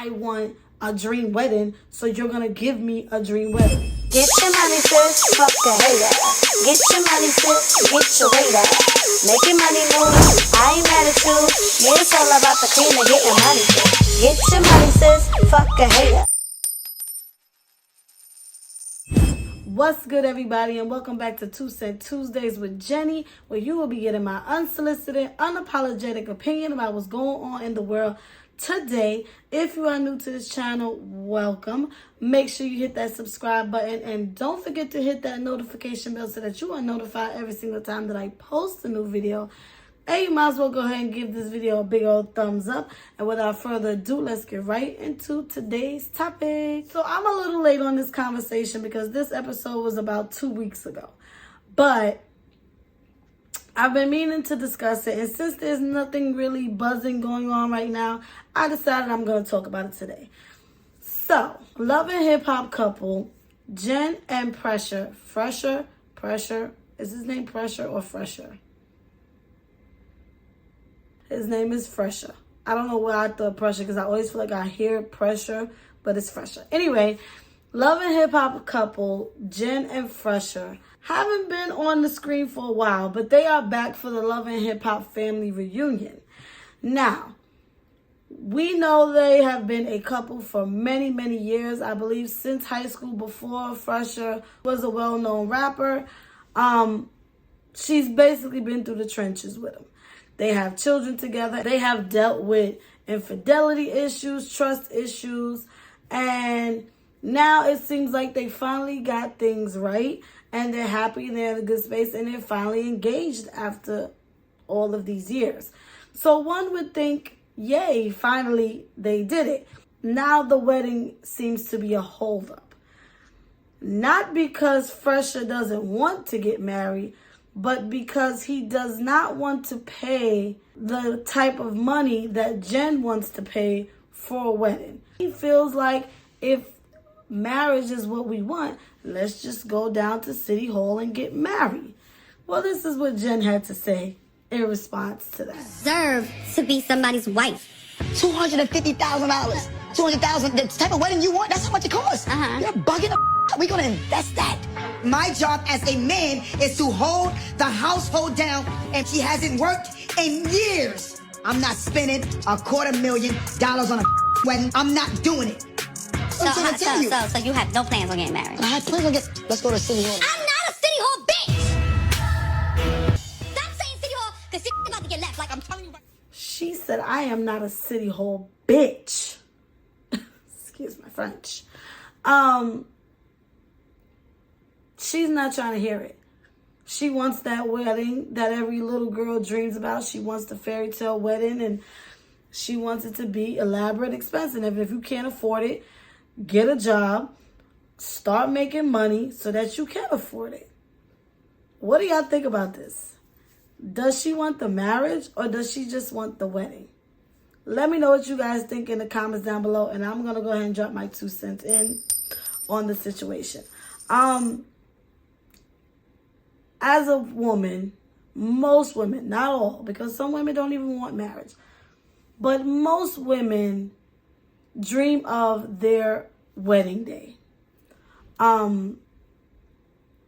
I want a dream wedding, so you're gonna give me a dream wedding. Get your money, sis, fuck the hater. Get your money, sis, get your weight up. Make your money move, I ain't mad at you. Yeah, it's all about the cream and getting money, sis. Get your money, sis, fuck a hater. What's good, everybody, and welcome back to 2 Cent Tuesdays with Jenny, where you will be getting my unsolicited, unapologetic opinion about what's going on in the world today. If you are new to this channel, welcome. Make sure you hit that subscribe button and don't forget to hit that notification bell so that you are notified every single time that I post a new video. And you might as well go ahead and give this video a big old thumbs up. And without further ado, let's get right into today's topic. So I'm a little late on this conversation because this episode was about 2 weeks ago. But I've been meaning to discuss it. And since there's nothing really buzzing going on right now, I decided I'm going to talk about it today. So, Love and Hip Hop couple, Jen and Phresher. Phresher. Is his name Phresher or Phresher? His name is Phresher. I don't know why I thought Phresher because I always feel like I hear pressure, but it's Phresher. Anyway, Love and Hip Hop couple, Jen and Phresher, haven't been on the screen for a while, but they are back for the Love and Hip Hop family reunion. Now, we know they have been a couple for many, many years. I believe since high school, before Phresher was a well-known rapper. She's basically been through the trenches with him. They have children together. They have dealt with infidelity issues, trust issues, and now it seems like they finally got things right and they're happy and they're in a good space and they're finally engaged after all of these years. So one would think, yay, finally they did it. Now the wedding seems to be a holdup. Not because Phresher doesn't want to get married, but because he does not want to pay the type of money that Jen wants to pay for a wedding. He feels like if marriage is what we want, let's just go down to City Hall and get married. Well, this is what Jen had to say in response to that. Deserve to be somebody's wife. $250,000. $200,000. The type of wedding you want, that's how much it costs. You're bugging the We're going to invest that. My job as a man is to hold the household down, and she hasn't worked in years. I'm not spending $250,000 on a wedding. I'm not doing it. So you have no plans on getting married? I had plans on let's go to City Hall. I'm not a City Hall bitch! Stop saying City Hall, because shit's about to get left, like I'm telling you right. She said, I am not a City Hall bitch. Excuse my French. She's not trying to hear it. She wants that wedding that every little girl dreams about. She wants the fairy tale wedding, and she wants it to be elaborate, expensive. And if you can't afford it, get a job, start making money so that you can afford it. What do y'all think about this? Does she want the marriage or does she just want the wedding? Let me know what you guys think in the comments down below, and I'm going to go ahead and drop my 2 cents in on the situation. As a woman, most women, not all, because some women don't even want marriage, but most women dream of their wedding day. You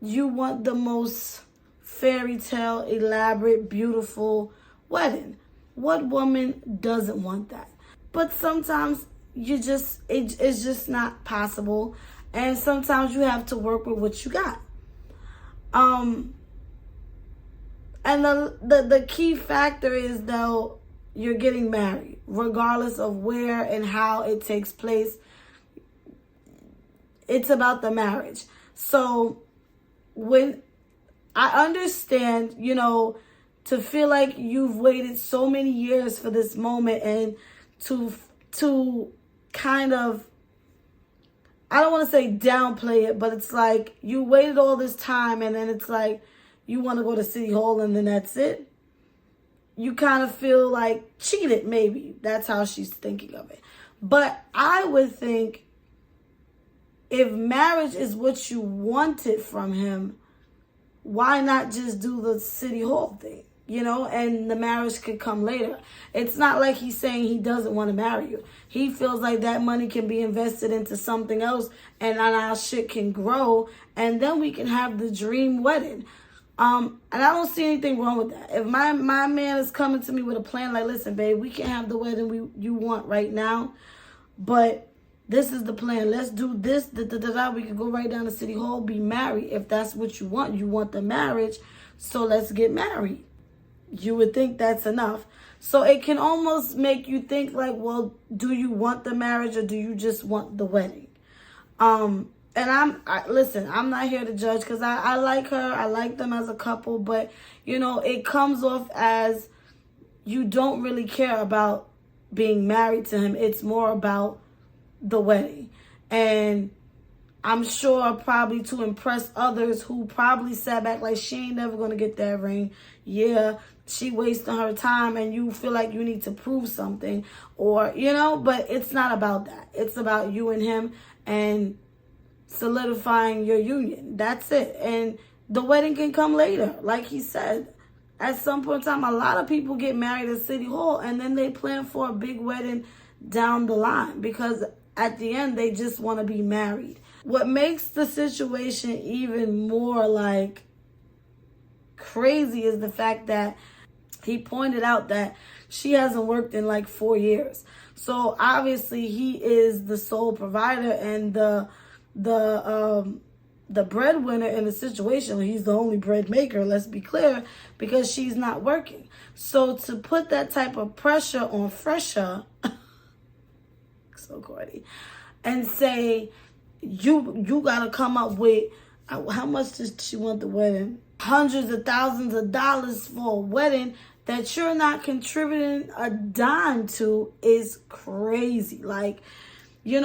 want the most fairy tale, elaborate, beautiful wedding. What woman doesn't want that? But sometimes it's just not possible, and sometimes you have to work with what you got. And the key factor is, though, you're getting married, regardless of where and how it takes place. It's about the marriage. So when I understand, to feel like you've waited so many years for this moment and to kind of, I don't want to say downplay it, but it's like you waited all this time and then it's like you want to go to City Hall and then that's it. You kind of feel like cheated, maybe. That's how she's thinking of it. But I would think if marriage is what you wanted from him, why not just do the City Hall thing? and the marriage could come later. It's not like he's saying he doesn't want to marry you. He feels like that money can be invested into something else, and our shit can grow, and then we can have the dream wedding. And I don't see anything wrong with that. If my man is coming to me with a plan like, listen, babe, we can have the wedding you want right now, but this is the plan. Let's do this, we can go right down to City Hall, be married. If that's what you want the marriage, so let's get married. You would think that's enough. So it can almost make you think like, well, do you want the marriage or do you just want the wedding? And listen, I'm not here to judge because I like her. I like them as a couple. But, it comes off as you don't really care about being married to him. It's more about the wedding. And I'm sure probably to impress others who probably sat back like, she ain't never going to get that ring. Yeah, she wasting her time and you feel like you need to prove something. Or, but it's not about that. It's about you and him and solidifying your union. That's it. And the wedding can come later. Like he said, at some point in time, a lot of people get married at City Hall and then they plan for a big wedding down the line because at the end they just want to be married. What makes the situation even more like crazy is the fact that he pointed out that she hasn't worked in like 4 years. So obviously he is the sole provider and the breadwinner in the situation. He's the only bread maker, let's be clear, because she's not working. So to put that type of pressure on Phresher, so corny, and say, you gotta come up with, how much does she want the wedding? Hundreds of thousands of dollars for a wedding that you're not contributing a dime to is crazy. Like, we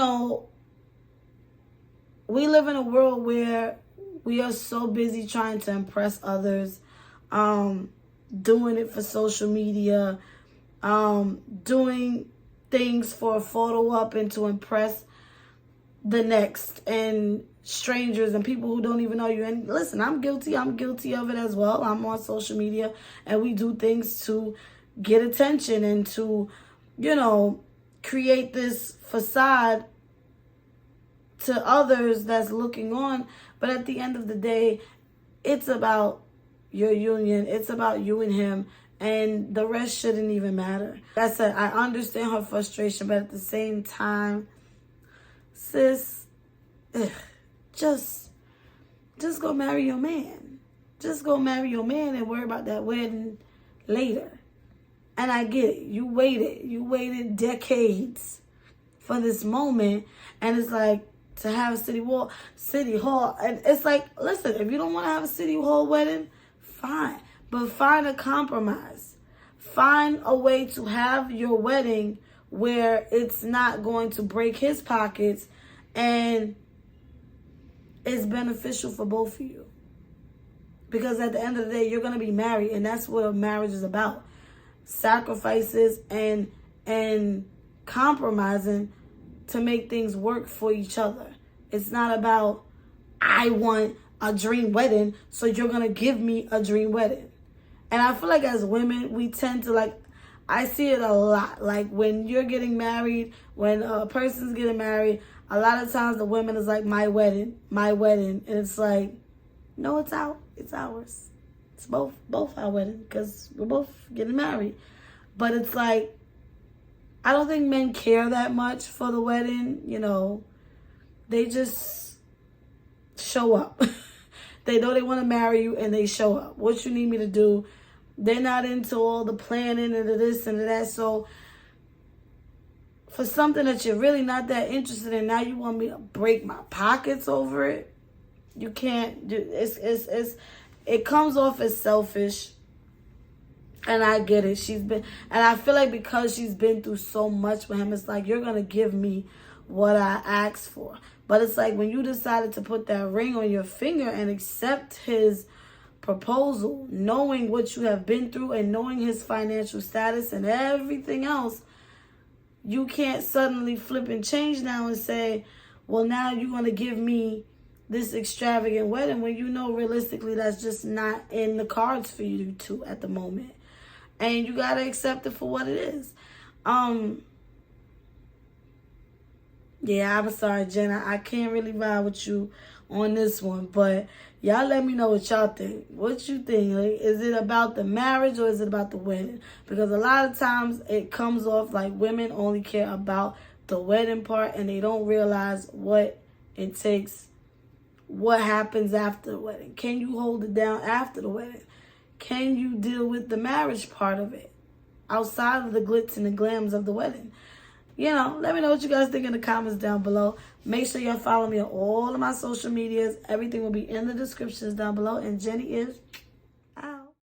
live in a world where we are so busy trying to impress others, doing it for social media, doing things for a photo op and to impress the next and strangers and people who don't even know you. And listen, I'm guilty of it as well. I'm on social media and we do things to get attention and to, create this facade to others that's looking on. But at the end of the day, it's about your union. It's about you and him. And the rest shouldn't even matter. Like I said, I understand her frustration, but at the same time, sis, just go marry your man. Just go marry your man and worry about that wedding later. And I get it. You waited decades for this moment. And it's like, to have City Hall, and it's like, listen, if you don't want to have a City Hall wedding, fine. But find a compromise. Find a way to have your wedding where it's not going to break his pockets and it's beneficial for both of you. Because at the end of the day, you're going to be married, and that's what a marriage is about. Sacrifices and compromising to make things work for each other. It's not about, I want a dream wedding, so you're going to give me a dream wedding. And I feel like as women, we tend to I see it a lot. Like when you're getting married, when a person's getting married, a lot of times the women is like, my wedding. And it's like, no, it's ours. It's both our wedding because we're both getting married. But it's like, I don't think men care that much for the wedding. They just show up. They know they want to marry you and they show up. What you need me to do? They're not into all the planning and the this and the that. So for something that you're really not that interested in, now you want me to break my pockets over it? You can't do it. It comes off as selfish. And I get it. And I feel like because she's been through so much with him, it's like, you're going to give me what I asked for. But it's like when you decided to put that ring on your finger and accept his proposal, knowing what you have been through and knowing his financial status and everything else, you can't suddenly flip and change now and say, well, now you're going to give me this extravagant wedding when you know realistically that's just not in the cards for you two at the moment. And you gotta accept it for what it is. Yeah, I'm sorry, Jenna. I can't really vibe with you on this one, but y'all let me know what y'all think. What you think? Like, is it about the marriage or is it about the wedding? Because a lot of times it comes off like women only care about the wedding part and they don't realize what it takes, what happens after the wedding. Can you hold it down after the wedding? Can you deal with the marriage part of it outside of the glitz and the glams of the wedding? You know, let me know what you guys think in the comments down below. Make sure y'all follow me on all of my social medias. Everything will be in the descriptions down below. And Jenny is